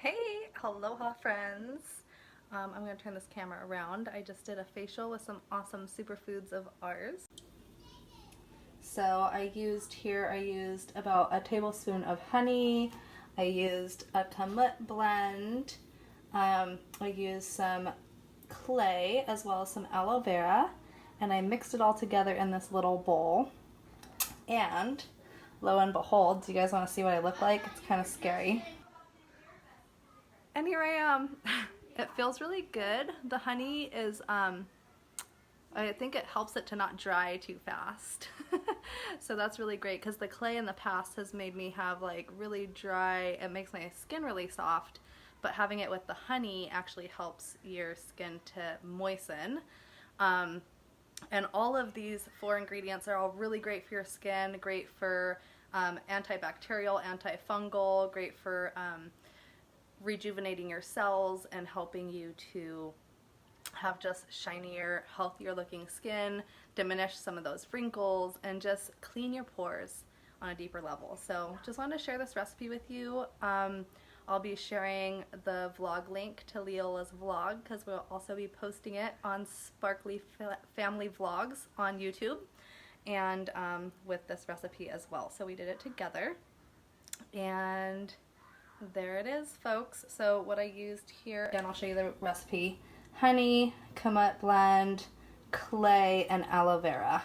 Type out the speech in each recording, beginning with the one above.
Hey, aloha friends. I'm going to turn this camera around. I just did a facial with some awesome superfoods of ours. So I used about a tablespoon of honey. I used a kamut blend. I used some clay as well as some aloe vera. And I mixed it all together in this little bowl. And lo and behold, do you guys want to see what I look like? It's kind of scary. And here I am. It feels really good. The honey is, I think it helps it to not dry too fast. So that's really great because the clay in the past has made me have like really dry, it makes my skin really soft, but having it with the honey actually helps your skin to moisten. And all of these 4 ingredients are all really great for your skin, great for antibacterial, antifungal, great for rejuvenating your cells and helping you to have just shinier, healthier looking skin, diminish some of those wrinkles, and just clean your pores on a deeper level. So just wanted to share this recipe with you. I'll be sharing the vlog link to Leola's vlog because we'll also be posting it on Sparkly Family Vlogs on YouTube and with this recipe as well. So we did it together. And there it is, folks. So what I used here, and I'll show you the recipe: honey, kamut blend, clay, and aloe vera.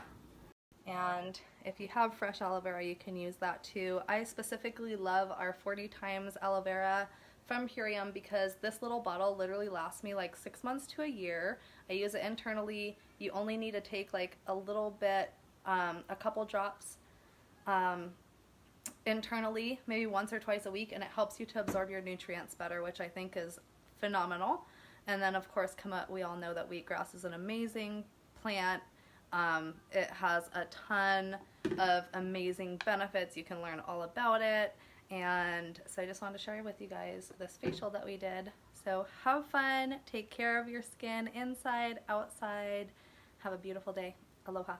And if you have fresh aloe vera, you can use that too. I specifically love our 40 times aloe vera from Purium because this little bottle literally lasts me like 6 months to a year. I use it internally. You only need to take like a little bit, a couple drops internally, maybe once or twice a week, and it helps you to absorb your nutrients better, which I think is phenomenal. And then of course kamut, we all know that wheatgrass is an amazing plant. It has a ton of amazing benefits. You can learn all about it. And so I just wanted to share with you guys this facial that we did. So have fun, take care of your skin inside, outside. Have a beautiful day. Aloha.